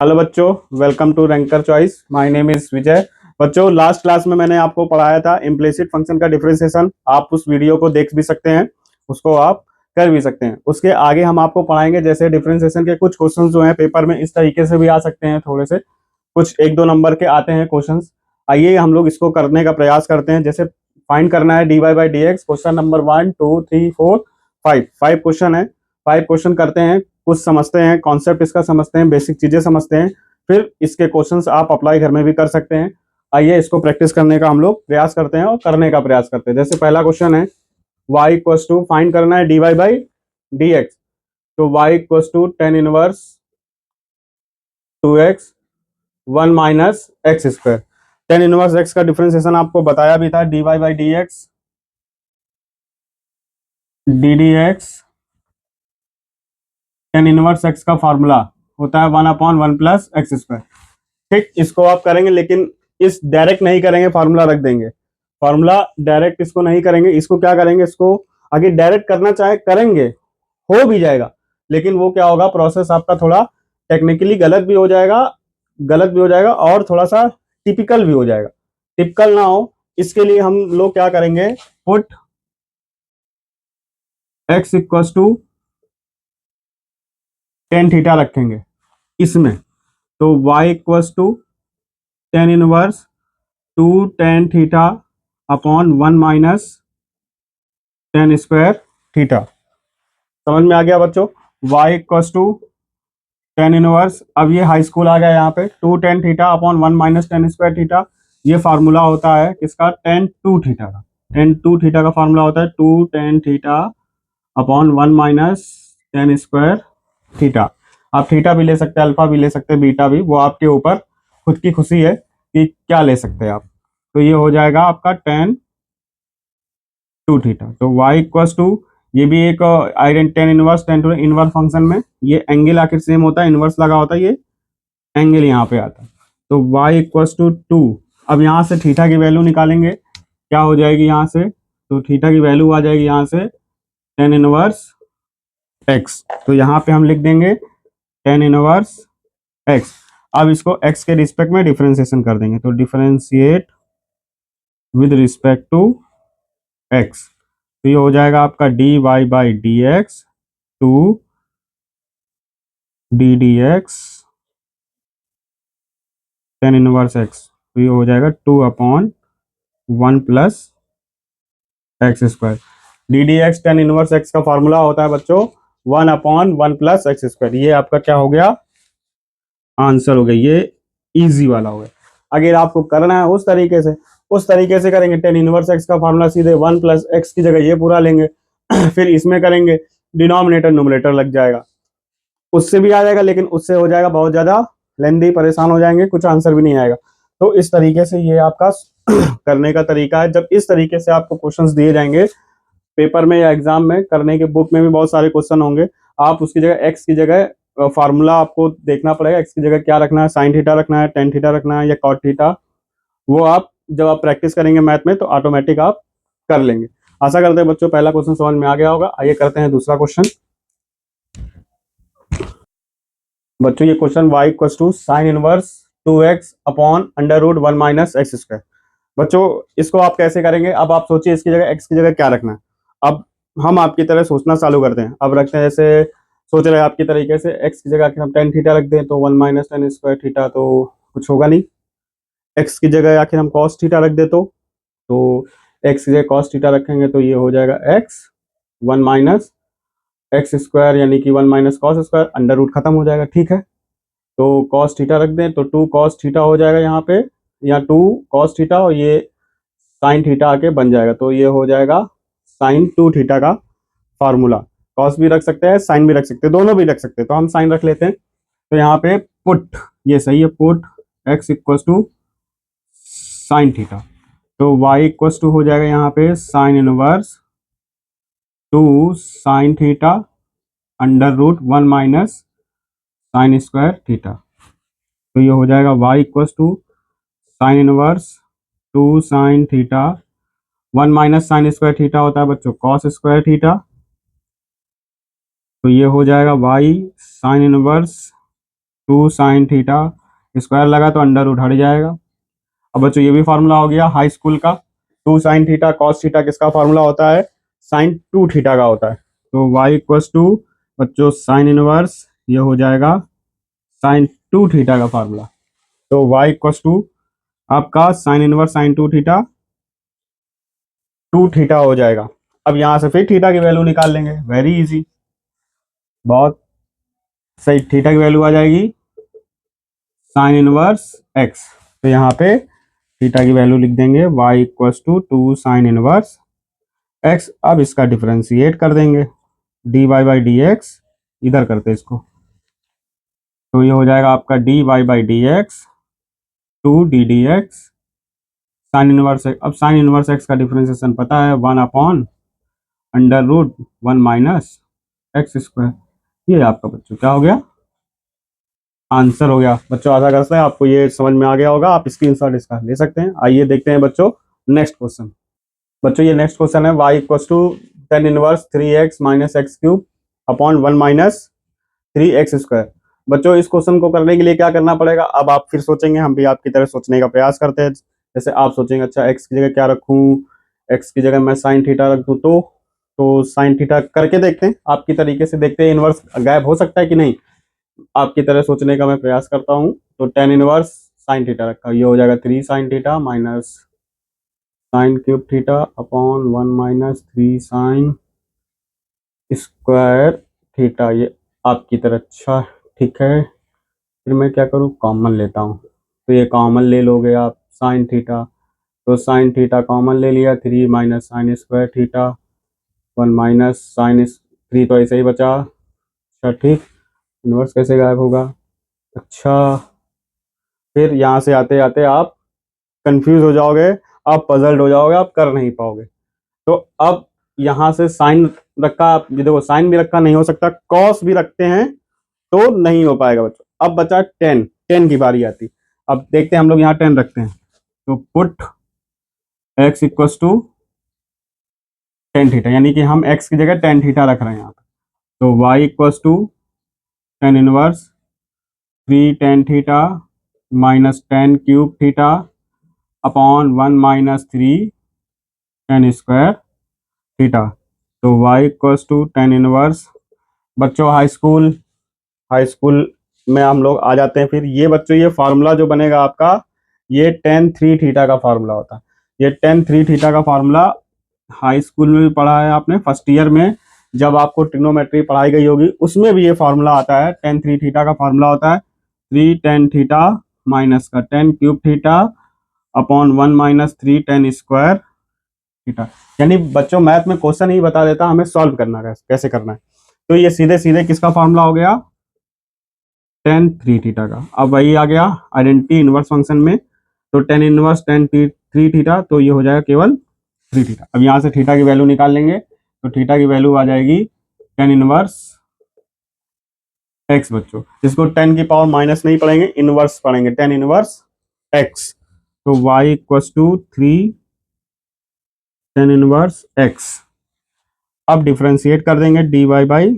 Hello बच्चों, welcome to ranker choice. My name is Vijay. बच्चों, last class में मैंने आपको पढ़ाया था इम्प्लिसिट फंक्शन का डिफरेंशिएशन। आप उस वीडियो को देख भी सकते हैं, उसको आप कर भी सकते हैं। उसके आगे हम आपको पढ़ाएंगे जैसे डिफरेंशिएशन के कुछ क्वेश्चंस जो हैं पेपर में इस तरीके से भी आ सकते हैं, थोड़े से कुछ एक दो नंबर के आते हैं क्वेश्चंस। आइए हम लोग इसको करने का प्रयास करते हैं। जैसे फाइंड करना है d y by d x. Question number 1 2 3 4 5 5 question है। 5 क्वेश्चन करते हैं, कुछ समझते हैं, कॉन्सेप्ट इसका समझते हैं, बेसिक चीजें समझते हैं, फिर इसके क्वेश्चंस आप अप्लाई घर में भी कर सकते हैं। आइए इसको प्रैक्टिस करने का हम लोग प्रयास करते हैं और करने का प्रयास करते हैं। जैसे पहला क्वेश्चन है y इक्वस टू फाइंड करना है d y by d x. तो y equals to tan inverse 2x 1 - x²। Tan inverse x का डिफरेंशिएशन आपको बताया भी था, d y by d x d d x tan inverse x का formula होता है 1/1 + x²। ठीक, इसको आप करेंगे, लेकिन इस डायरेक्ट नहीं करेंगे, फार्मूला रख देंगे। फार्मूला डायरेक्ट इसको नहीं करेंगे, इसको क्या करेंगे, इसको आगे डायरेक्ट करना चाहे करेंगे, हो भी जाएगा, लेकिन वो क्या होगा, प्रोसेस आपका थोड़ा टेक्निकली गलत भी हो जाएगा और थोड़ा सा टिपिकल भी हो जाएगा। टिपिकल ना हो इसके लिए हम लोग क्या करेंगे, put x equal to tan theta रखेंगे इसमें। तो y equal to tan inverse 2 tan θ upon 1 - tan² θ। समझ में आ गया बच्चों? y equal to tan inverse, अब ये हाई स्कूल आ गया यहाँ पे, 2 tan θ अपॉन 1 - tan²θ। ये फार्मूला होता है किसका, tan 2 θ का। tan 2 θ का फार्मूला होता है 2 tan θ अपॉन 1 - tan²θ। आप थीटा भी ले सकते हैं, अल्फा भी ले सकते हैं, बीटा भी, वो आपके ऊपर खुद की खुशी है कि क्या ले सकते हैं आप। तो ये हो जाएगा आपका tan 2 θ। तो y इक्वल टू, ये भी एक tan inverse tan two inverse function में ये एंगल आखिर सेम होता है, इनवर्स लगा होता है, ये एंगल यहाँ पे आता है। तो y इक्वल टू 2। अब यहाँ से थीटा की वैल्यू निकालेंगे, क्या हो जाएगी यहाँ से, तो थीटा की वैल्यू आ जाएगी यहाँ से टेन इनवर्स x। तो यहाँ पे हम लिख देंगे टेन इनवर्स x। अब इसको x के रिस्पेक्ट में डिफरेंशिएशन कर देंगे, तो differentiate with respect to x। तो ये हो जाएगा आपका d y by d x two d d x tan inverse x। तो ये हो जाएगा 2/1 + x²। D d x tan inverse x का फॉर्मूला होता है बच्चों 1/1 + x²। ये आपका क्या हो गया, आंसर हो गया। ये इजी वाला हो गया। अगर आपको करना है उस तरीके से करेंगे, टेन इनवर्स x का फॉर्मूला सीधे 1 + x की जगह ये पूरा लेंगे फिर इसमें करेंगे, डिनोमिनेटर न्यूमरेटर लग जाएगा, उससे भी आ जाएगा, लेकिन उससे हो जाएगा बहुत ज्यादा लेंदी, परेशान हो जाएंगे, कुछ आंसर भी नहीं आएगा। तो इस तरीके से ये आपका करने का तरीका है। जब इस तरीके से आपको क्वेश्चंस दिए जाएंगे पेपर में या एग्जाम में, करने के बुक में भी बहुत सारे क्वेश्चन होंगे, आप उसकी जगह एक्स की जगह फार्मूला आपको देखना पड़ेगा, एक्स की जगह क्या रखना है, साइन थीटा रखना है, टेन थीटा रखना है या कॉट थीटा। वो आप जब आप प्रैक्टिस करेंगे मैथ में तो ऑटोमेटिक आप कर लेंगे। आशा करते हैं बच्चों पहला क्वेश्चन समझ में आ गया होगा। आइए करते हैं दूसरा क्वेश्चन। बच्चों ये question y equal to sine inverse 2x upon √1 - x²। बच्चों इसको आप कैसे करेंगे, अब आप सोचिए इसकी जगह x की जगह क्या रखना है। अब हम आपकी तरह सोचना चालू करते हैं। अब रखते हैं, जैसे सोच रहे हैं आपकी तरीके से, x की जगह आखिर हम टेन थीटा रख दें तो 1 - tan²θ, तो कुछ होगा नहीं। x की जगह आखिर हम cos थीटा रख दे तो x की जगह cos थीटा रखेंगे तो ये हो जाएगा x 1 - x², यानी कि 1 - cos², अंडर रूट खत्म हो जाएगा। ठीक है, तो cos थीटा रख दें तो 2 cos थीटा हो जाएगा यहाँ पे, या 2 cos थीटा, और ये sin थीटा आके बन जाएगा, तो ये हो जाएगा sin 2 θ का फार्मूला। cos भी रख सकते हैं, sin भी रख सकते हैं, दोनों भी रख सकते हैं, तो हम sin रख लेते हैं। तो यहाँ पे पुट, ये सही है, put x equal to sine theta. तो y इक्वल टू हो जाएगा यहाँ पे sign inverse 2 sin theta √1 - sin²θ। तो ये हो जाएगा y equal to sine inverse 2 sin theta 1 - sin²θ होता है बच्चों cos²θ। तो ये हो जाएगा y sine inverse two sine theta, square लगा तो अंडर रूट हट जाएगा। अब बच्चों ये भी फार्मूला हो गया हाई स्कूल का। Two sine theta cos theta किसका फार्मूला होता है? साइन टू थीटा का होता है। तो वाई इक्वस टू बच्चों साइन इनवर्स ये हो जाएगा साइन टू थीटा का फार्मूला। तो वाई इक्वस टू आपका sine inverse sine two theta हो जाएगा। अब यहां से फिर थीटा की वैल्यू निकाल लेंगे, वेरी इजी, बहुत सही। थीटा की वैल्यू आ जाएगी साइन इनवर्स एक्स। तो यहाँ पे थीटा की वैल्यू लिख देंगे y equals to two sine inverse x. अब इसका डिफरेंशिएट कर देंगे, d y by d x, इधर करते इसको, तो ये हो जाएगा आपका d y by d x two d d x sine inverse x. अब साइन इनवर्स एक्स का डिफरेंशिएशन पता है, one upon under root one minus x square. ये आपका बच्चों क्या हो गया? आंसर हो गया। बच्चों आशा करते हैं आपको ये समझ में आ गया होगा, आप स्क्रीनशॉट इसका ले सकते हैं। आइए देखते हैं बच्चों नेक्स्ट क्वेश्चन। बच्चों ये नेक्स्ट क्वेश्चन है y equals to tan inverse three x minus x cube upon one minus three x square. बच्चों इस क्वेश्चन को करने के लिए क्या करना पड़ेगा? अब आप फिर सोचेंगे, हम भी आपकी तरह सोचने का प्रयास करते हैं। जैसे आप सोचेंगे अच्छा एक्स की जगह क्या रखूं, एक्स की जगह मैं साइन थीटा रख दूं, तो साइन थीटा करके देखते हैं, आपकी तरीके से देखते हैं इनवर्स गायब हो सकता है कि नहीं। आपकी तरह सोचने का मैं प्रयास करता हूँ। तो टेन इनवर्स साइन थीटा रखा, ये हो जाएगा three sine theta minus sine cube theta upon one minus three sign square theta, ये आपकी तरह। अच्छा ठीक है, फिर मैं क्या करूँ, कॉमन लेता हूँ। तो ये कॉमन ले लोगे आप साइन थीटा, तो साइन थीटा कॉमन ले लिया, three minus sine square theta one minus sine three, तो ऐसे ही बचा। अच्छा ठीक, इनवर्स कैसे गायब होगा? अच्छा, फिर यहाँ से आते आते आप कंफ्यूज हो जाओगे, आप पजल्ड हो जाओगे, आप कर नहीं पाओगे। तो अब यहाँ से साइन रखा, आप ये देखो साइन भी रखा नहीं हो सकता, कॉस भी रखते हैं तो नहीं हो पाएगा बच्चों। अब बचा टेन, टेन की बारी आती। अब देखते हैं हम लोग यहाँ टेन रखते हैं, तो put x equals to tan theta, यानी कि हम एक्स की जगह टेन थीटा रख रहे हैं यहाँ पे। तो y equals to tan inverse three tan theta minus tan cube theta upon one minus three tan square theta. तो y equals to tan inverse, बच्चों हाई स्कूल में हम लोग आ जाते हैं। फिर ये बच्चों ये फार्मूला जो बनेगा आपका, ये टेन थ्री थीटा का फार्मूला होता है। ये टेन थ्री थीटा का फार्मूला हाई स्कूल में भी पढ़ा है आपने, फर्स्ट ईयर में जब आपको ट्रिग्नोमेट्री पढ़ाई गई होगी, उसमें भी ये फार्मूला आता है। टेन थ्री थीटा का फार्मूला होता है थ्री टेन थीटा माइनस का ten cube theta upon one minus three tan square theta. यानी बच्चों मैथ में क्वेश्चन ही बता देता, हमें सॉल्व करना कैसे करना है। तो ये सीधे सीधे किसका फार्मूला हो गया? टेन थ्री थीटा का। अब वही आ गया आइडेंटिटी इनवर्स फंक्शन में, तो ten inverse ten three theta, तो ये हो जाएगा केवल थ्री थीटा। अब यहाँ से थीटा की वैल्यू निकाल लेंगे, तो थीटा की वैल्यू आ जाएगी टेन इनवर्स एक्स। बच्चों इसको टेन की पावर माइनस नहीं पढ़ेंगे, इनवर्स पढ़ेंगे, टेन इनवर्स एक्स। तो y equals to three tan inverse x. अब डिफ्रेंशिएट कर देंगे d y by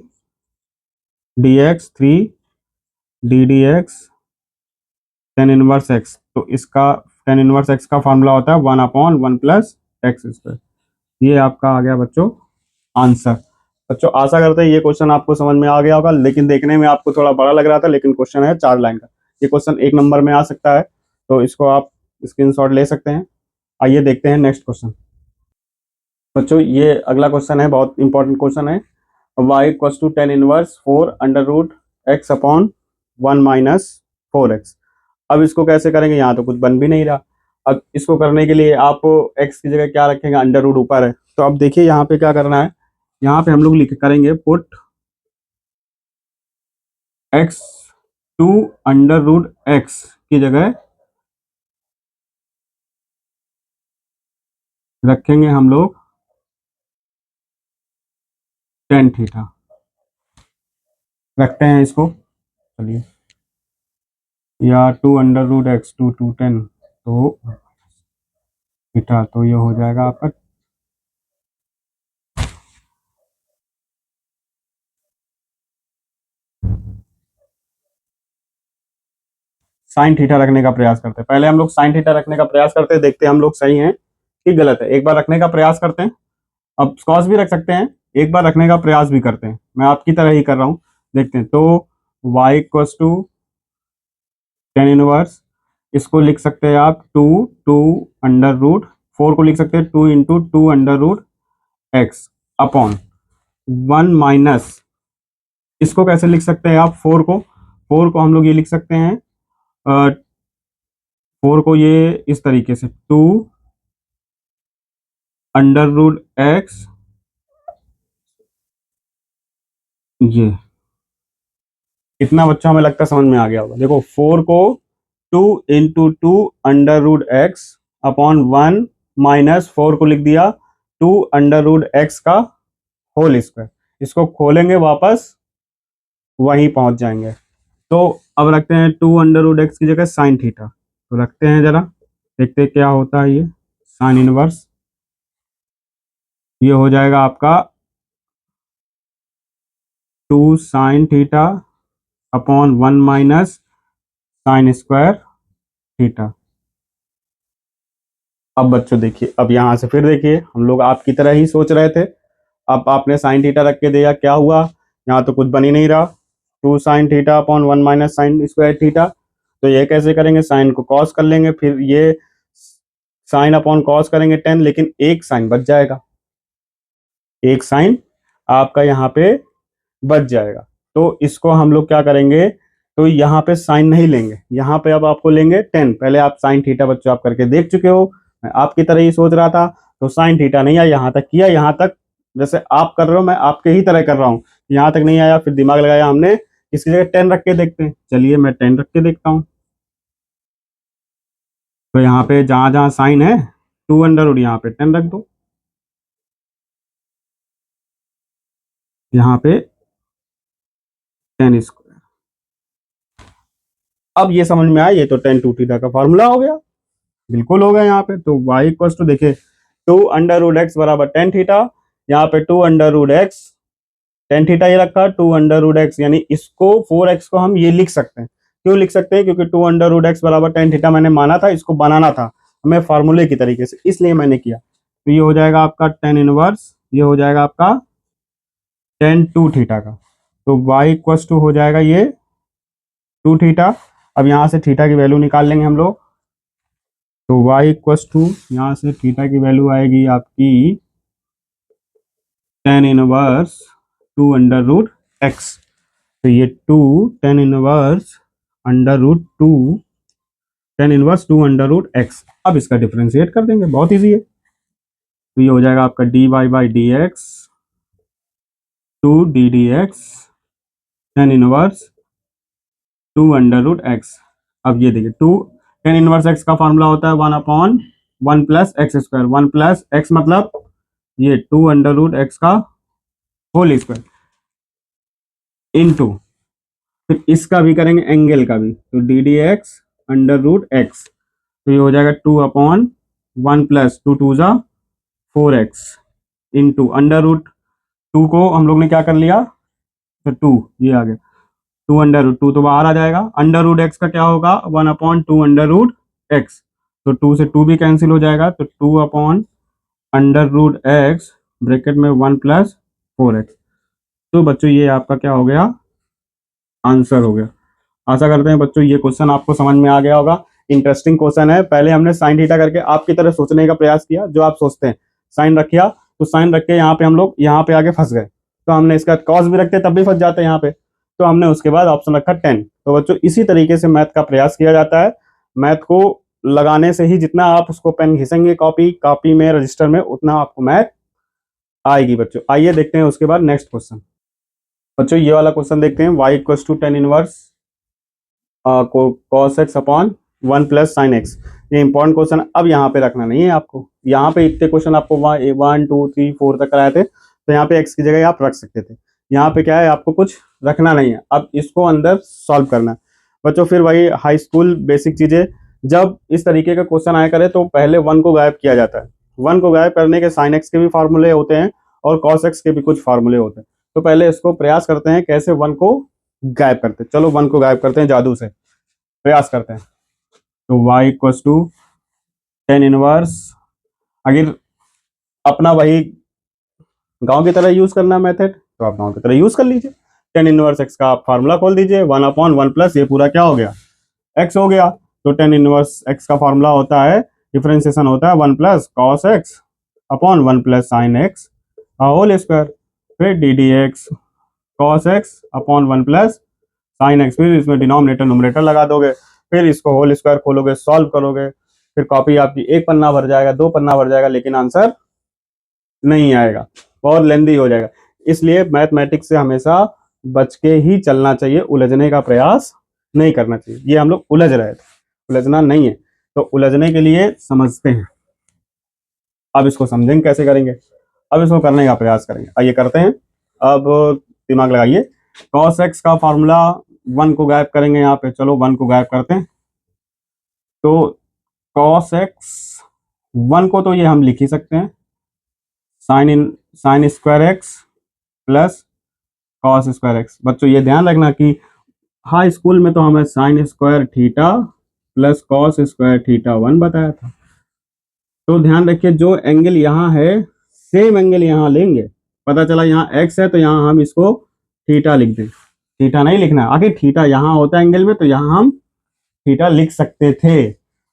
d x three d d x tan inverse x. तो इसका टेन इनवर्स एक्स का फॉर्मूला होता है one upon one plus x square. ये आपका आ गया बच्चों आंसर। बच्चों आशा करते हैं ये क्वेश्चन आपको समझ में आ गया होगा, लेकिन देखने में आपको थोड़ा बड़ा लग रहा था, लेकिन क्वेश्चन है चार लाइन का। ये क्वेश्चन एक नंबर में आ सकता है, तो इसको आप स्क्रीनशॉट ले सकते हैं। आइए देखते हैं नेक्स्ट क्वेश्चन। बच्चों ये अगला क्वेश्चन है, बहुत इंपॉर्टेंट क्वेश्चन है। Y equals to tan inverse four under root x upon one minus four x. अब इसको कैसे करेंगे, यहाँ तो कुछ बन भी नहीं रहा। अब इसको करने के लिए आप एक्स की जगह क्या रखेंगे, अंडर रूट ऊपर है, तो अब देखिए यहाँ पे क्या करना है। यहाँ पे हम लोग लिख करेंगे put x two under root x की जगह रखेंगे हम लोग टेन थीटा। रखते हैं इसको, चलिए, या two under root x to two tan, तो थीटा, तो ये हो जाएगा आपका साइन थीटा रखने का प्रयास करते हैं। पहले हम लोग साइन थीटा रखने का प्रयास करते हैं, देखते हैं हम लोग सही हैं कि गलत है। एक बार रखने का प्रयास करते हैं, अब कॉस भी रख सकते हैं, एक बार रखने का प्रयास भी करते हैं, मैं आपकी तरह ही कर रहा हूँ। देखते हैं, तो y equals to tan inverse, इसको लिख सकते हैं आप टू अंडर रूट 4 को लिख सकते हैं 2 under root x upon 1 minus, इसको कैसे लिख सकते हैं आप, 4 को हम लोग ये लिख सकते हैं 4 को ये इस तरीके से 2 अंडर रूट एक्स, ये इतना बच्चा हमें लगता है समझ में आ गया होगा। देखो 4 को 2 under root x upon 1 minus 4 को लिख दिया 2 अंडर रूट एक्स का होल स्क्वायर। इसको खोलेंगे वापस वहीं पहुंच जाएंगे। तो अब रखते हैं 2 अंडर रूट एक्स की जगह साइन थीटा, तो रखते हैं जरा, देखते हैं क्या होता है। ये साइन इनवर्स, ये हो जाएगा आपका 2 sine theta upon 1 minus sine square theta. अब बच्चों देखिए, अब यहां से फिर देखिए, हम लोग आपकी तरह ही सोच रहे थे, अब आपने साइन थीटा रख के दिया, क्या हुआ, यहाँ तो कुछ बन ही नहीं रहा। 2 sine theta upon 1 minus sine square theta, तो ये कैसे करेंगे, साइन को कॉस कर लेंगे, फिर ये साइन अपॉन कॉस करेंगे 10, लेकिन एक साइन बच जाएगा, एक साइन आपका यहाँ पे बच जाएगा। तो इसको हम लोग क्या करेंगे, तो यहाँ पे साइन नहीं लेंगे, यहाँ पे अब आपको लेंगे 10। पहले आप साइन थीटा बच्चों आप करके देख चुके हो, मैं आपकी तरह ही सोच रहा था, तो साइन थीटा नहीं आया, यहाँ तक किया, यहाँ तक जैसे आप कर रहे हो मैं आपके ही तरह कर रहा हूँ, यहाँ तक नहीं आया, फिर दिमाग लगाया हमने, इसकी जगह 10 रख के देखते हैं। चलिए मैं 10 रख के देखता हूँ। तो यहाँ पे जहां जहां साइन है 2 अंडर रूट, यहाँ पे 10 रख दो, यहाँ पे 10 स्क्वायर। अब ये समझ में आया, ये तो 10 2 थीटा का फॉर्मूला हो गया, बिल्कुल हो गया यहाँ पे। तो y इक्वल टू देखिए 2 अंडर रूट एक्स बराबर 10 थीटा, यहाँ पे 2 अंडर रूट एक्स 10 थीटा ये रखा, 2 अंडर रूट एक्स, यानी इसको 4x को हम ये लिख सकते हैं। क्यों लिख सकते हैं, क्योंकि 2 अंडर रूट एक्स बराबर 10 थीटा मैंने माना था, इसको बनाना था हमें फार्मूले की तरीके से, इसलिए मैंने किया। तो ये हो जाएगा आपका 10 इनवर्स, ये हो जाएगा आपका 10 2 थीटा का। तो y इक्वल टू हो जाएगा ये 2 थीटा। अब यहाँ से थीटा की वैल्यू निकाल लेंगे हम लोग, तो y इक्वल टू यहाँ से थीटा की वैल्यू आएगी आपकी 10 इनवर्स 2 अंडर रूट एक्स। तो ये 2 10 inverse under root 2 10 inverse 2 under root x. अब इसका डिफरेंशिएट कर देंगे, बहुत इजी है। तो ये हो जाएगा आपका d y by d x 2 d d x 10 inverse 2 under root x. अब ये देखिए 2 10 इनवर्स एक्स का फॉर्मूला होता है 1 upon 1 plus x square, 1 plus x मतलब ये 2 अंडर रूट एक्स का होल स्क्वायर इनटू, फिर इसका भी करेंगे एंगल का भी, तो d d x under root x. तो ये हो जाएगा 2 अपॉन 1 प्लस 2 टू जा 4x इंटू अंडर रूट 2 को हम लोग ने क्या कर लिया, तो 2 ये आ गया, 2 अंडर रूट 2 तो बाहर आ जाएगा, अंडर रूट एक्स का क्या होगा 1 अपॉन 2 अंडर रूट एक्स, तो 2 से 2 भी कैंसिल हो जाएगा, तो 2 upon under root x bracket में 1 प्लस 4x। तो बच्चों ये आपका क्या हो गया, आंसर हो गया। आशा करते हैं बच्चों ये क्वेश्चन आपको समझ में आ गया होगा। इंटरेस्टिंग क्वेश्चन है। पहले हमने साइन थीटा करके आपकी तरह सोचने का प्रयास किया, जो आप सोचते हैं, साइन रखिया, तो साइन रख के यहाँ पे हम लोग यहाँ पे आके फंस गए, तो हमने इसका कॉस भी रखते तब भी फंस जाते हैं यहाँ पे, तो हमने उसके बाद ऑप्शन रखा 10। तो बच्चों इसी तरीके से मैथ का प्रयास किया जाता है। मैथ को लगाने से ही जितना आप उसको पेन घिसेंगे कॉपी कॉपी में रजिस्टर में, उतना आपको मैथ आएगी बच्चों। आइए देखते हैं उसके बाद नेक्स्ट क्वेश्चन। बच्चों ये वाला क्वेश्चन देखते हैं, y equal to 10 inverse cos x upon 1 plus sine x. ये इंपॉर्टेंट क्वेश्चन अब यहाँ पे रखना नहीं है आपको, यहाँ पे इतने क्वेश्चन आपको 1 2 3 4 तक कराए थे, तो यहाँ पे x की जगह आप रख सकते थे। यहाँ पे क्या है, आपको कुछ रखना नहीं है, अब इसको अंदर सॉल्व करना है बच्चों। फिर वही हाई स्कूल बेसिक चीजें, जब इस तरीके का क्वेश्चन आया करे तो पहले 1 को गायब किया जाता है। 1 को गायब करने के साइन एक्स के भी फार्मूले होते हैं और कॉस एक्स के भी कुछ फार्मूले होते हैं। तो पहले इसको प्रयास करते हैं कैसे 1 को गायब करते हैं। चलो 1 को गायब करते हैं जादू से। प्रयास करते हैं। तो y equals to tan inverse, अगर अपना वही गांव की तरह यूज करना मेथड तो आप गांव की तरह यूज कर लीजिए। टेन इनवर्स एक्स का आप फार्मूला खोल दीजिए, वन अपॉन वन प्लस ये पूरा क्या हो गया, एक्स हो गया। तो टेन इनवर्स एक्स का फार्मूला होता है, डिफरेंशिएशन होता है one plus cos x upon one plus sine x का होल स्क्वायर, फिर D d x cos x upon one plus sine x, फिर इसमें डिनोमिनेटर न्यूमरेटर लगा दोगे, फिर इसको होल स्क्वायर खोलोगे, सॉल्व करोगे, फिर कॉपी आपकी एक पन्ना भर जाएगा, दो पन्ना भर जाएगा, लेकिन आंसर नहीं आएगा, बहुत लेंदी हो जाएगा। इसलिए मैथमेटिक्स से हमेशा बच के ही चलना चाहिए, उलझने का प्रयास नहीं करना चाहिए। ये हम लोग उलझ रहे थे, उलझना नहीं है। तो उलझने के लिए समझते हैं, अब इसको समझेंगे कैसे करेंगे, अब इसको करने का प्रयास करेंगे। आइए करते हैं। अब दिमाग लगाइए, कॉस एक्स का फॉर्मूला वन को गायब करेंगे यहाँ पे, चलो वन को गायब करते हैं। तो कॉस एक्स वन को तो ये हम लिख ही सकते हैं, sine square x plus cos square x. बच्चों ये ध्यान रखना कि हाई स्कूल में तो हमें sign square theta plus cos square theta one बताया था। तो ध्यान रखिए, जो एंगल यहाँ है सेम एंगल यहाँ लेंगे। पता चला यहाँ एक्स है तो यहाँ हम इसको थीटा लिख दें, थीटा नहीं लिखना है, आखिर थीटा यहाँ होता है एंगल में, तो यहाँ हम थीटा लिख सकते थे।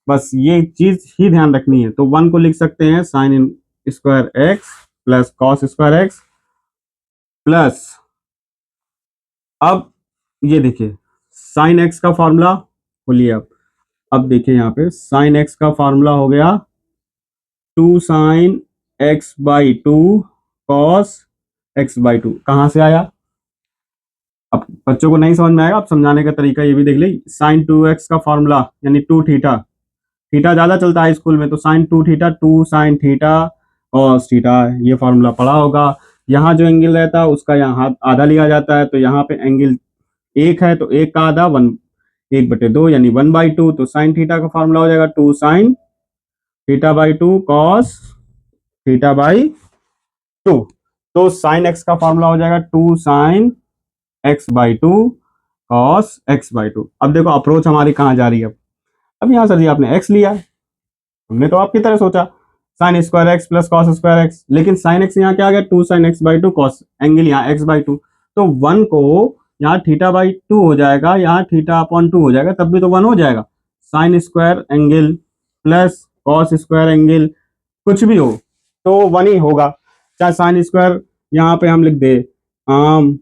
बस ये चीज ही ध्यान रखनी है। तो वन को लिख सकते हैं sine square x plus cos square x plus, अब ये देखिए साइन एक्स का फॉर्मूला बोलिए। अब देखिए यहाँ पे साइन एक्स का फॉर्मूला हो गया two sine x by two cos x by two. कहाँ से आया, अब बच्चों को नहीं समझ में आएगा, अब समझाने का तरीका ये भी देख ले। साइन टू एक्स का फॉर्मूला यानी टू थीटा, थीटा ज्यादा चलता है स्कूल में, तो sign two theta two sine theta cos theta, ये फॉर्मूला पढ़ा होगा। यहाँ जो एंगल रहता है उसका यहाँ आधा लिया जाता है, तो यहाँ पे एंगल एक है तो एक का आधा वन, एक बटे दो यानी वन बाई टू। तो साइन थीटा का फॉर्मूला हो जाएगा two sine theta by two cos theta by two. तो साइन एक्स का फॉर्मूला हो जाएगा two sine x by two cos x by two. अब देखो अप्रोच हमारी कहाँ जा रही है। अब यहाँ सर जी आपने एक्स लिया, हमने तो आपकी तरह सोचा sine square x plus cos square x, लेकिन साइन एक्स यहाँ क्या आ गया two sine x by two cos, angle यहाँ एक्स बाई टू, तो वन को यहाँ थीटा बाई टू हो जाएगा, यहाँ थीटा अपॉन टू हो जाएगा, तब भी तो वन हो जाएगा। Sine square angle plus cos square angle कुछ भी हो तो वन ही होगा, चाहे साइन स्क्वायर यहाँ पे हम लिख दे आम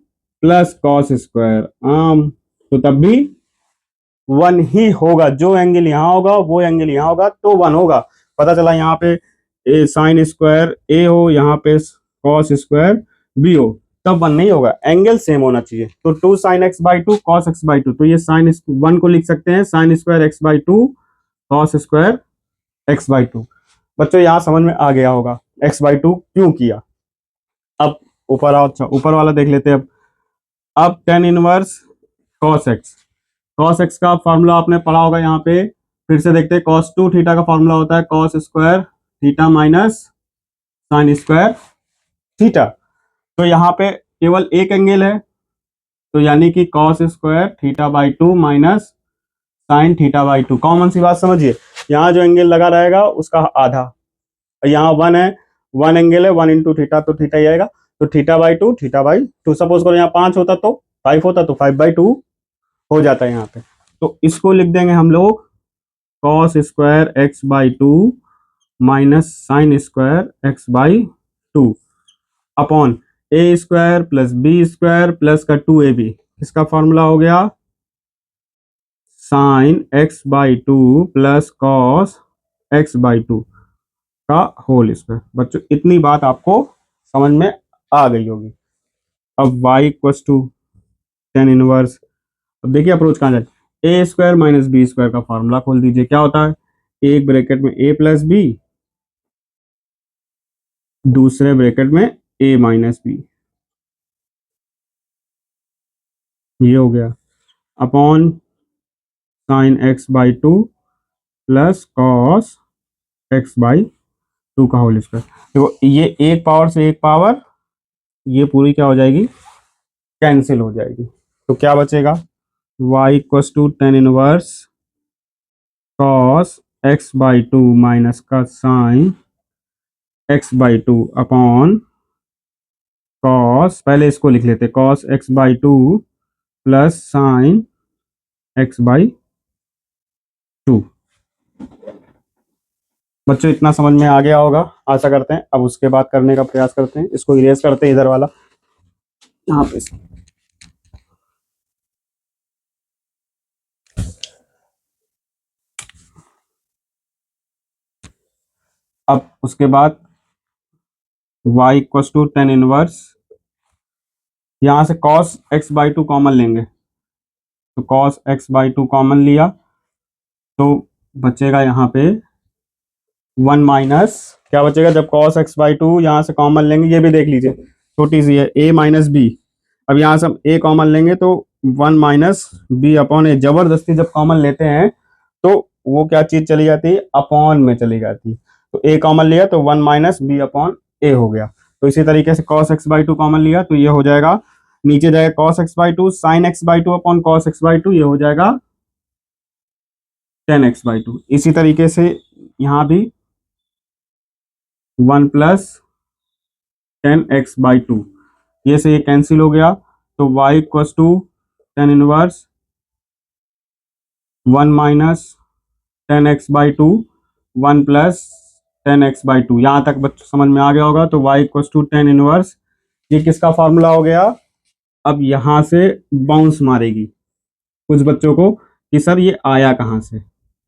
प्लस कॉस स्क्वायर आम, तो तब भी वन ही होगा। जो एंगल यहाँ होगा वो एंगल यहाँ होगा तो वन होगा। पता चला यहाँ पे साइन स्क्वायर ए हो, यहाँ पे कॉस स्क्वायर बी हो, तब वन नहीं होगा, एंगल सेम होना चाहिए। तो two sine x by two cos x by two, तो ये साइन वन को लिख सकते हैं sine square x by two cos square x by two. बच्चों यहाँ समझ में आ गया होगा एक्स बाई टू क्यों किया। अब ऊपर आओ, अच्छा ऊपर वाला देख लेते हैं। अब ten inverse cos x, cos x का फॉर्मूला आपने पढ़ा होगा, यहाँ पे फिर से देखते हैं। कॉस टू थीटा का फॉर्मूला होता है cos square theta minus sine square theta. तो यहाँ पे केवल एक एंगल है, तो यानी कि cos square theta by two minus sine theta by two. Common सी बात समझिए, यहाँ जो एंगल लगा रहेगा उसका आधा, यहाँ वन है, वन एंगल है, वन इंटू थीटा तो थीटा ही आएगा, तो थीटा बाई टू। सपोज करो यहाँ पांच होता तो फाइव होता, तो फाइव बाई टू हो जाता है यहाँ पे। तो इसको लिख देंगे हम लोग cos square x by two minus sine square x by two upon a square plus b square plus का टू ए बी। इसका फॉर्मूला हो गया sine x by two plus cos x by two का whole square. बच्चों इतनी बात आपको समझ में आ गई होगी। अब y equals to tan inverse, अब देखिए अप्रोच कहाँ जाए, a square minus b square का फॉर्मूला खोल दीजिए। क्या होता है, एक ब्रैकेट में ए प्लस बी, दूसरे ब्रैकेट में ए माइनस बी, ये हो गया upon sine x by two plus cos x by two का होल स्क्वायर। देखो ये एक पावर से एक पावर ये पूरी क्या हो जाएगी, कैंसिल हो जाएगी। तो क्या बचेगा, y equals to tan inverse cos x by two minus का sine x by two upon cos, पहले इसको लिख लेते, cos x by two plus sine x by two. बच्चों इतना समझ में आ गया होगा, आशा करते हैं। अब उसके बाद करने का प्रयास करते हैं, इसको इरेज करते हैं इधर वाला, यहाँ पे। अब उसके बाद y equal to tan inverse, यहाँ से cos x by two common लेंगे, तो cos x by two common लिया तो बचेगा यहाँ पे वन माइनस, क्या बचेगा जब cos x बाई टू यहाँ से कॉमन लेंगे, ये भी देख लीजिए छोटी सी है a माइनस बी। अब यहाँ से हम a कॉमन लेंगे तो वन माइनस बी अपॉन ए, जबरदस्ती जब कॉमन लेते हैं तो वो क्या चीज चली जाती है, अपॉन में चली जाती है। तो a कॉमन लिया तो वन माइनस बी अपॉन ए हो गया। तो इसी तरीके से cos x by two common लिया तो ये हो जाएगा, नीचे जाएगा cos x by to sine x by two upon cos x by two, ये हो जाएगा टेन एक्स बाई टू। इसी तरीके से यहाँ भी one plus tan x by two, ये से ये कैंसिल हो गया तो y equal to tan inverse one minus tan x by two one plus tan x by two. यहाँ तक बच्चों समझ में आ गया होगा। तो y equal to tan inverse, ये किसका फॉर्मूला हो गया। अब यहाँ से बाउंस मारेगी कुछ बच्चों को कि सर ये आया कहाँ से,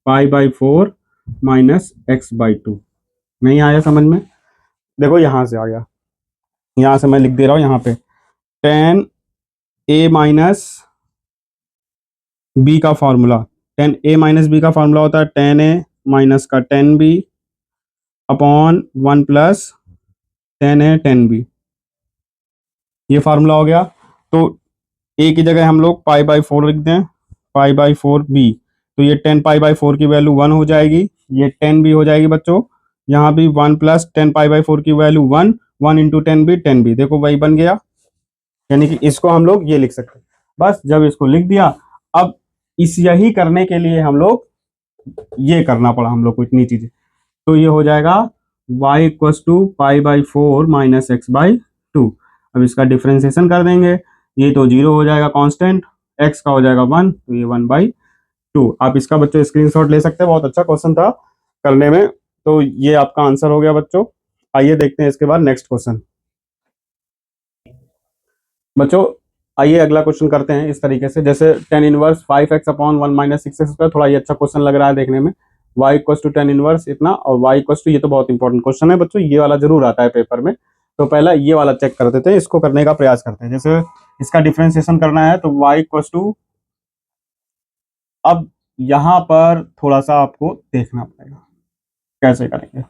पाई by four minus x by to, नहीं आया समझ में। देखो यहाँ से आ गया, यहाँ से मैं लिख दे रहा हूँ यहाँ पे टेन ए माइनस बी का formula, tan A minus B का फॉर्मूला होता है टेन ए माइनस का tan B upon one plus tan A tan B, ये फार्मूला हो गया। तो ए की जगह हम लोग पाई बाई फोर लिख दें, पाई बाई फोर बी, तो ये टेन पाई बाई फोर की वैल्यू वन हो जाएगी, ये टेन बी हो जाएगी बच्चों। यहाँ भी one plus tan pi by four की value one, one into tan B tan B, देखो वही बन गया। यानी कि इसको हम लोग ये लिख सकते हैं। बस जब इसको लिख दिया, अब इस यही करने के लिए हम लोग ये करना पड़ा हम लोग को इतनी चीजें, तो ये हो जाएगा y equal to pi by four minus x by two. अब इसका डिफ्रेंसिएशन कर देंगे, ये तो जीरो हो जाएगा कांस्टेंट, x का हो जाएगा वन, तो ये वन बाई टू। आप इसका बच्चों स्क्रीनशॉट ले सकते हैं, बहुत अच्छा क्वेश्चन था करने में। तो ये आपका आंसर हो गया बच्चों। आइए देखते हैं इसके बाद नेक्स्ट क्वेश्चन। बच्चों आइए अगला क्वेश्चन करते हैं इस तरीके से, जैसे tan inverse five x upon one minus six x, थोड़ा ये अच्छा क्वेश्चन लग रहा है देखने में। y equal to tan inverse इतना और y इक्वल टू, ये तो बहुत इंपॉर्टेंट क्वेश्चन है बच्चों, ये वाला जरूर आता है पेपर में। तो पहला ये वाला चेक कर देते हैं, इसको करने का प्रयास करते हैं। जैसे इसका डिफ्रेंसिएशन करना है तो y इक्वल टू, अब यहां पर थोड़ा सा आपको देखना पड़ेगा कैसे करेंगे।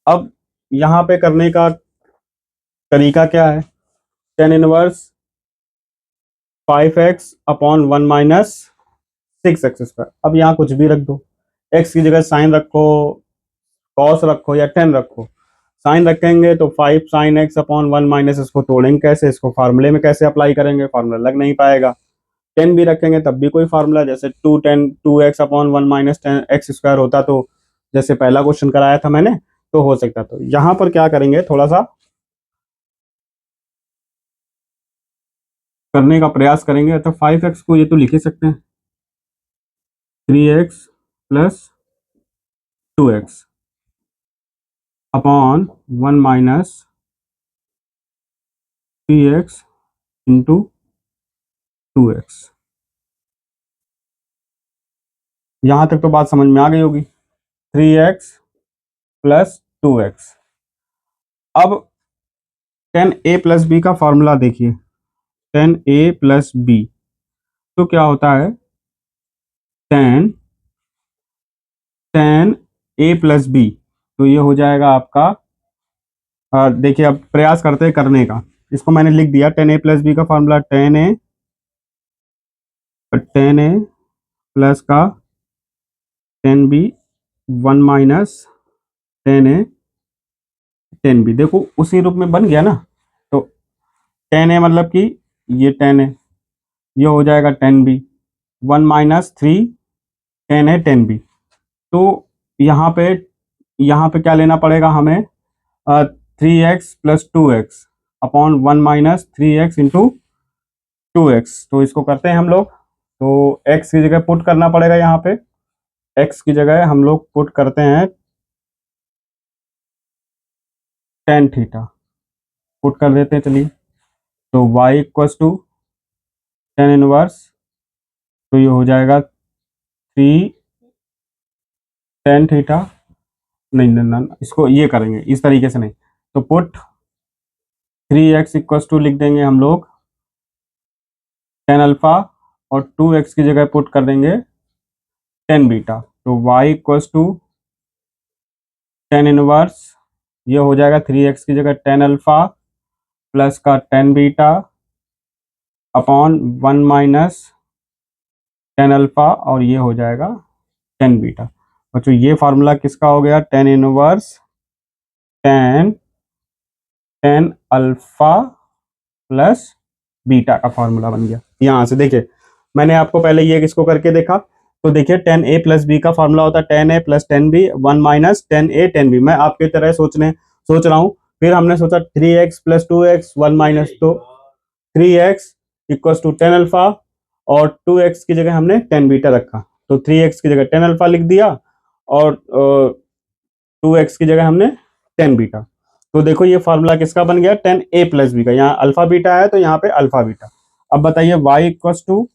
अब यहां पे करने का तरीका क्या है, tan inverse five x upon one minus six x square. अब यहाँ कुछ भी रख दो, एक्स की जगह साइन रखो, कॉस रखो या टेन रखो। साइन रखेंगे तो five sine x upon one minus, इसको तोड़ेंगे कैसे, इसको फार्मूले में कैसे अप्लाई करेंगे, फार्मूला लग नहीं पाएगा। टेन भी रखेंगे तब भी कोई फार्मूला, जैसे two tan two x upon one minus tan x square होता, तो जैसे पहला क्वेश्चन कराया था मैंने तो हो सकता। तो यहाँ पर क्या करेंगे, थोड़ा सा करने का प्रयास करेंगे। तो फाइव एक्स को ये तो लिख ही सकते हैं, three x plus two x upon one minus three x into two x. यहां तक तो बात समझ में आ गई होगी, three x plus two x. अब टेन ए प्लस बी का फॉर्मूला देखिए, टेन ए प्लस बी तो क्या होता है, ten ten A plus B, तो ये हो जाएगा आपका, देखिए अब प्रयास करते हैं करने का। इसको मैंने लिख दिया, टेन ए प्लस बी का फॉर्मूला टेन ए प्लस का tan B one minus tan A tan B, देखो उसी रूप में बन गया ना। तो टेन ए मतलब कि ये टेन ए, ये हो जाएगा tan B, one minus three tan A tan B, तो यहाँ पे क्या लेना पड़ेगा हमें, 3x plus 2x upon 1 - 3x into 2x। तो इसको करते हैं हम लोग। तो x की जगह पुट करना पड़ेगा, यहाँ पे x की जगह हम लोग पुट करते हैं टेन थीटा, पुट कर देते हैं चलिए। तो y equals to tan inverse, तो ये हो जाएगा 3 tan थीटा। नहीं नहीं नहीं, इसको ये करेंगे इस तरीके से नहीं। तो पुट 3x इक्वस टू लिख देंगे हम लोग टेन अल्फा, और 2x की जगह पुट कर देंगे टेन बीटा। तो y equals to tan inverse, ये हो जाएगा 3x की जगह टेन अल्फा प्लस का टेन बीटा अपॉन 1 - 10 अल्फा, और ये हो जाएगा टेन बीटा। बच्चों ये फार्मूला किसका हो गया, ten inverse ten ten alpha plus beta का फार्मूला बन गया। यहाँ से देखिए, मैंने आपको पहले ये किसको करके देखा, तो देखिए टेन ए प्लस बी का फार्मूला होता है tan A plus ten B, 1 - 10 a 10 b। मैं आपके तरह सोच रहा हूँ। फिर हमने सोचा 3x प्लस 2x 1 - तो 3x equal to tan alpha, और 2x की जगह हमने टेन बीटा रखा, तो 3x की जगह टेन अल्फा लिख दिया, और 2x की जगह हमने टेन बीटा। तो देखो ये फार्मूला किसका बन गया, टेन ए प्लस बी का। यहाँ अल्फा बीटा है तो यहाँ पे अल्फा बीटा। अब बताइए y इक्वल टू,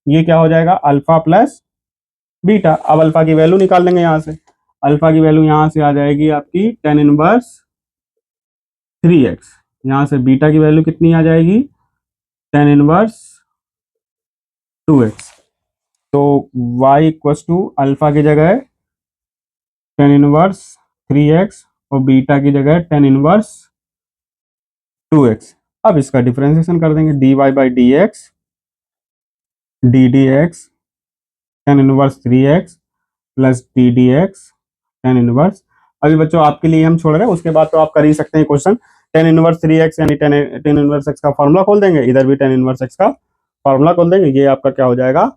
ये क्या हो जाएगा, अल्फा प्लस बीटा। अब अल्फा की वैल्यू निकाल लेंगे यहाँ से। अल्फा की वैल्यू यहाँ से आ जाएगी आपकी टेन इनवर्स 3x। यहाँ से बीटा की वैल्यू कितनी आ जाएगी, टेन इनवर्स 2x। तो y इक्वल टू अल्फा की जगह टेन इनवर्स 3x, और बीटा की जगह टेन इनवर्स 2x। अब इसका डिफरेंशिएशन कर देंगे, dy by d x d d x tan inverse 3x plus D d x tan inverse. अभी बच्चों आपके लिए हम छोड़ रहे हैं, उसके बाद तो आप कर ही सकते हैं क्वेश्चन। टेन इनवर्स 3x यानी टेन इनवर्स x का फॉर्मूला खोल देंगे, इधर भी टेन इनवर्स x का फॉर्मूला खोल देंगे, ये आपका क्या हो जाएगा,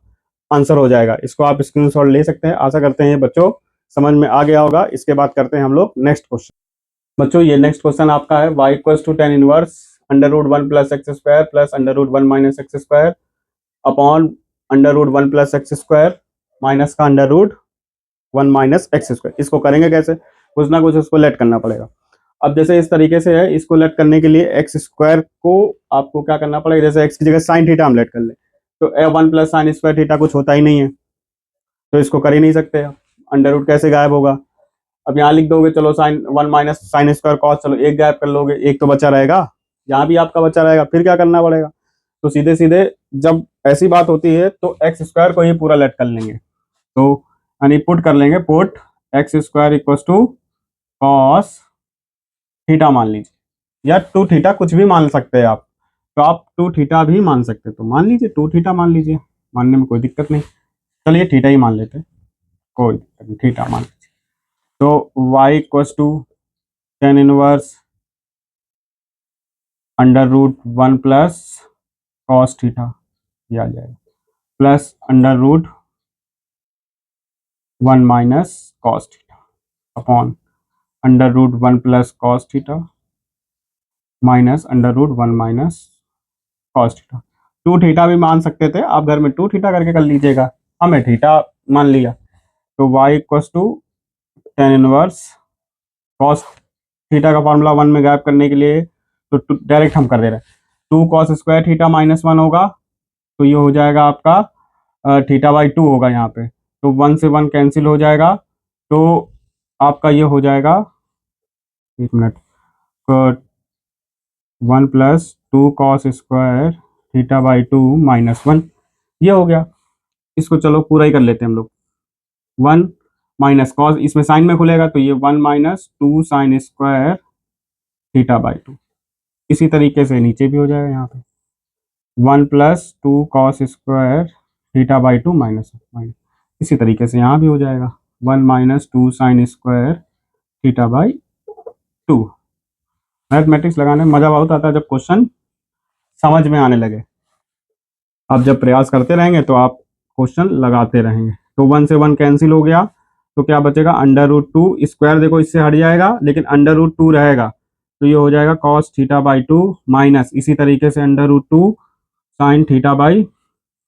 आंसर हो जाएगा। इसको आप स्क्रीनशॉट ले सकते हैं। आशा करते हैं बच्चों समझ में आ गया होगा। इसके बाद करते हैं हम लोग नेक्स्ट क्वेश्चन। बच्चों ये नेक्स्ट क्वेश्चन आपका है, y equal to tan inverse under root one plus x square plus under root one minus x square upon under root one plus x square minus का under root one minus x square. इसको करेंगे कैसे, कुछ ना कुछ इसको late करना पड़ेगा। अब जैसे इस तरीके से है, इसको लेट करने के लिए एक्स स्क्वायर को आपको क्या करना पड़ेगा, जैसे एक्स की जगह साइन थीटा हम लेट कर ले, तो a one plus sine square theta कुछ होता ही नहीं है, तो इसको कर ही नहीं सकते। अंडर रूट कैसे गायब होगा, अब यहाँ लिख दोगे चलो sine one minus sine square cos, चलो एक गायब कर लोगे, एक तो बचा रहेगा, यहाँ भी आपका बचा रहेगा, फिर क्या करना पड़ेगा। तो सीधे सीधे जब ऐसी बात होती है तो एक्स स्क्वायर को ही पूरा लेट कर लेंगे, तो यानी पुट कर लेंगे, put x square equal to cos theta मान लीजिए, या टू थीटा कुछ भी मान सकते हैं आप, तो आप टू थीटा भी मान सकते हैं, तो मान लीजिए टू थीटा मान लीजिए, मानने में कोई दिक्कत नहीं। चलिए थीटा ही मान लेते हैं, कोई दिक्कत नहीं, थीटा मान लीजिए। तो y equal to tan inverse under root one plus cos theta, ये आ जाएगा, plus under root one minus cos theta upon under root one plus cos theta minus under root one minus cos theta. Two theta भी मान सकते थे आप, घर में टू थीटा करके कर लीजिएगा, हमें थीटा मान लिया। तो y equal to tan inverse cos theta का फॉर्मूला वन में गायब करने के लिए तो डायरेक्ट हम कर दे रहे हैं, two cos square theta minus one होगा, तो ये हो जाएगा आपका थीटा बाई टू होगा यहाँ पे, तो वन से वन कैंसिल हो जाएगा, तो आपका ये हो जाएगा, एक minute, one plus two cos square theta by two minus one, ये हो गया। इसको चलो पूरा ही कर लेते हैं हम लोग, वन माइनस कॉस, इसमें साइन में खुलेगा तो ये one minus two sign square theta by two. इसी तरीके से नीचे भी हो जाएगा, यहाँ पे one plus two cos square theta by two minus minus, इसी तरीके से यहाँ भी हो जाएगा, one minus two sign square theta by to. Mathematics लगाने में मजा बहुत आता है जब क्वेश्चन समझ में आने लगे। आप जब प्रयास करते रहेंगे तो आप क्वेश्चन लगाते रहेंगे। तो वन से वन कैंसिल हो गया, तो क्या बचेगा, अंडर रूट टू, स्क्वायर देखो इससे हट जाएगा लेकिन अंडर रूट टू रहेगा, तो ये हो जाएगा cos theta by two minus इसी तरीके से under root two sine theta by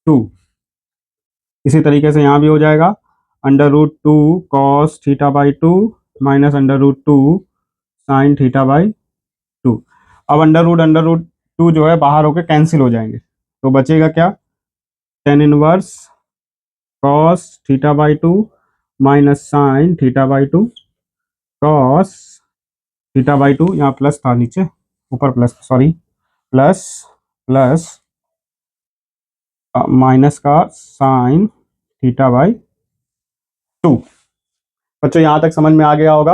two. इसी तरीके से यहाँ भी हो जाएगा under root two cos theta by two minus under root two sine theta by two. अब अंडर रूट टू जो है बाहर होके कैंसिल हो जाएंगे, तो बचेगा क्या, ten inverse cos theta by two minus sine theta by two cos theta by two, यहाँ प्लस था नीचे, ऊपर plus, sorry, plus plus minus का साइन थीटा बाई टू। बच्चों यहाँ तक समझ में आ गया होगा।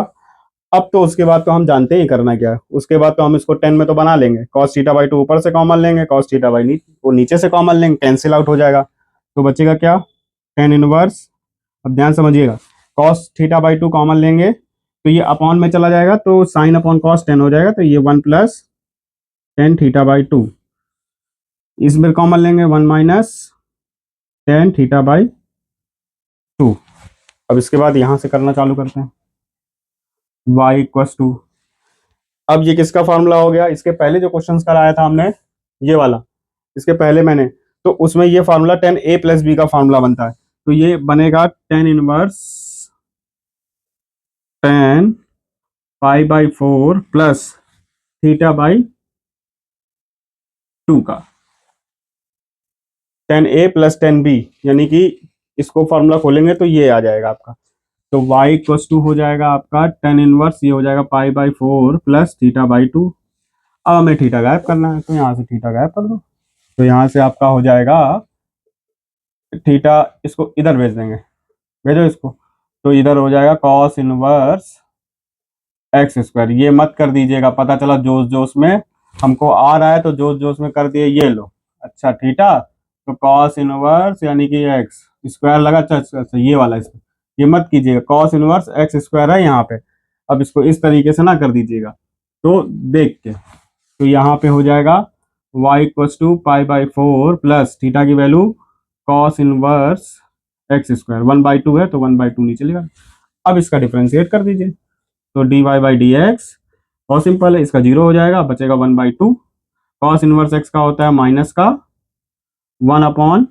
अब तो उसके बाद तो हम जानते ही करना क्या है, उसके बाद तो हम इसको 10 में तो बना लेंगे, cos थीटा बाई टू ऊपर से कॉमन लेंगे, cos थीटा बाई वो नीचे से कॉमन लेंगे, कैंसिल आउट हो जाएगा, तो बचेगा क्या, टेन इनवर्स। अब ध्यान समझिएगा, cos theta by two common लेंगे तो ये अपॉन में चला जाएगा, तो साइन अपॉन कॉस 10 हो जाएगा, तो ये 1 plus tan theta by to, इसमें कॉमन लेंगे 1 minus tan theta by two. अब इसके बाद यहां से करना चालू करते हैं, y इक्वस टू, अब ये किसका फॉर्मूला हो गया, इसके पहले जो क्वेश्चन कराया था हमने ये वाला, इसके पहले मैंने, तो उसमें ये formula ten A plus B का फार्मूला बनता है, तो ये बनेगा ten inverse ten pi by four plus theta by two का, ten A plus ten B, यानी कि इसको फॉर्मूला खोलेंगे तो ये आ जाएगा आपका, तो y इक्वस टू हो जाएगा आपका टेन इनवर्स, ये हो जाएगा पाई by four plus theta by two. अब हमें थीटा गायब करना है, तो यहाँ से थीटा गायब कर दो, तो यहाँ से आपका हो जाएगा थीटा, इसको इधर भेज देंगे, भेजो इसको, तो इधर हो जाएगा कॉस इनवर्स एक्स स्क्वायर, ये मत कर दीजिएगा, पता चला जोश जोश में हमको आ रहा है तो जोश जोश में कर दिए, ये लो, अच्छा थीटा, तो कॉस इनवर्स यानी कि एक्स स्क्वायर लगा, अच्छा अच्छा अच्छा, ये वाला इसमें, ये मत कीजिएगा, कॉस इनवर्स एक्स स्क्वायर है यहाँ पे, अब इसको इस तरीके से ना कर दीजिएगा, तो देख के, तो यहाँ पे हो जाएगा y equals to pi by four plus theta की value cos inverse x square, 1/2 है तो 1/2 नीचे लिखा, अब इसका डिफरेंशिएट कर दीजिए, तो d y by d x, बहुत सिंपल है, इसका जीरो हो जाएगा, बचेगा 1/2, कॉस इनवर्स एक्स का होता है माइनस का 1 upon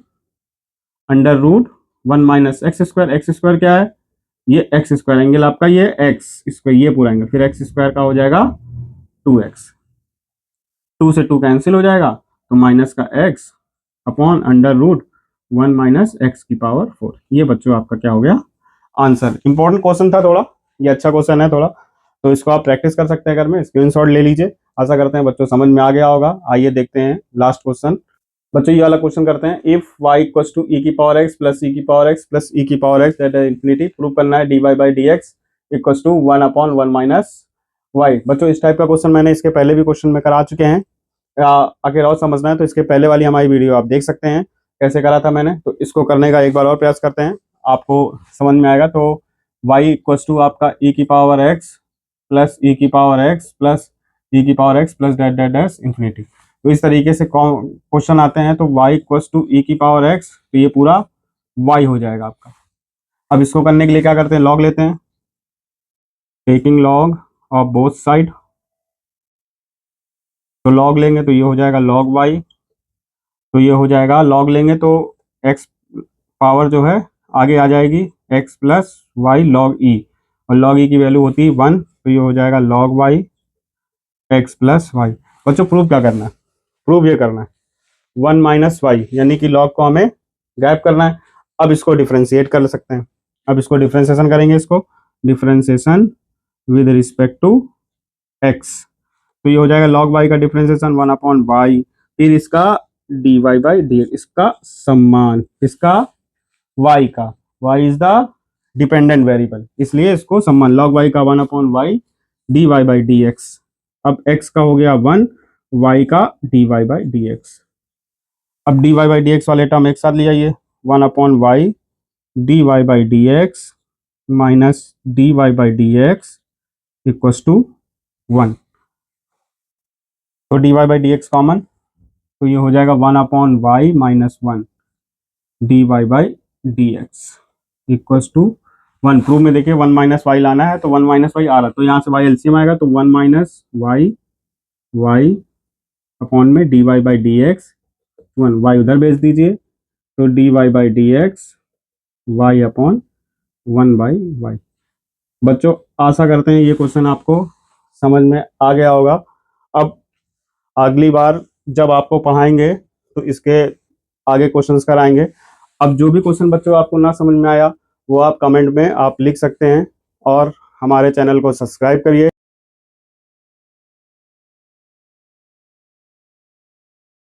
under root 1 minus x square क्या है, ये एक्स स्क्वायर एंगल आपका, ये एक्स स्क्वायर, ये पूरा एंगल, फिर एक्स स्क्वायर का हो जाएगा 2x, 2 से 2 कैंसिल हो जाएगा, तो माइनस का x upon under root 1 minus x की पावर 4, ये बच्चों आपका क्या हो गया आंसर। इंपॉर्टेंट क्वेश्चन था थोड़ा, ये अच्छा क्वेश्चन है थोड़ा, तो इसको आप प्रैक्टिस कर सकते हैं घर में, स्क्रीनशॉट ले लीजिए, आशा करते हैं बच्चों समझ में आ गया होगा। आइए देखते हैं लास्ट क्वेश्चन, बच्चों ये वाला क्वेश्चन करते हैं, if y equals to e की पावर x प्लस e की पावर x प्लस e की power x that is infinity, prove करना है dy by dx equals to 1 upon 1 minus y। बच्चों इस टाइप का क्वेश्चन मैंने इसके पहले भी क्वेश्चन में करा चुके हैं, अगर और समझना है तो इसके पहले वाली हमारी वीडियो आप देख सकते हैं कैसे करा था मैंने, तो इसको करने का एक बार और प्रयास करते हैं, आपको समझ में आएगा। तो y इक्वल्स टू आपका e की पावर x प्लस e की पावर x प्लस e की power x plus that that dash infinity, तो इस तरीके से क्वेश्चन आते हैं, तो y इक्वल्स टू e की पावर x, तो ये पूरा y हो जाएगा आपका। अब इसको करने के लिए क्या करते हैं, लॉग लेते हैं, taking log of both side, तो लॉग लेंगे तो ये हो जाएगा लॉग y, तो ये हो जाएगा लॉग लेंगे तो x पावर जो है आगे आ जाएगी x प्लस वाई लॉग ई, और लॉग ई की वैल्यू होती है 1, तो ये हो जाएगा log y x plus y. बच्चों प्रूव क्या करना है, प्रूव ये करना है 1 माइनस वाई, यानी कि लॉग को हमें गायब करना है। अब इसको डिफ्रेंशिएट कर सकते हैं, अब इसको डिफ्रेंशिएशन करेंगे, इसको differentiation with respect to x, तो ये हो जाएगा लॉग y का डिफ्रेंशिएशन 1 अपॉन वाई, फिर इसका dy बाई डी, इसका सम्मान, इसका y का, y is the dependent variable, इसलिए इसको सम्मान, लॉग y का 1 upon y d y by d x, अब x का हो गया 1, y का dy बाई डी एक्स, अब dy बाई डी एक्स वाले टर्म एक साथ ले आइए, 1 upon y d y by d x minus d y by d x equals to 1, तो dy by d x common, तो ये हो जाएगा 1 upon y minus 1 d y by d x equals to 1 proof में देखिए 1 minus Y लाना है, तो 1 माइनस वाई आ रहा है, तो यहाँ से वाई एलसीएम आएगा, तो 1 माइनस वाई वाई अपॉन में d y by d x, 1 y उधर भेज दीजिए, तो d y by d x y upon 1 by y. बच्चों आशा करते हैं ये क्वेश्चन आपको समझ में आ गया होगा। अब अगली बार जब आपको पढ़ाएंगे तो इसके आगे क्वेश्चंस कराएंगे। अब जो भी क्वेश्चन बच्चों आपको ना समझ में आया वो आप कमेंट में आप लिख सकते हैं, और हमारे चैनल को सब्सक्राइब करिए।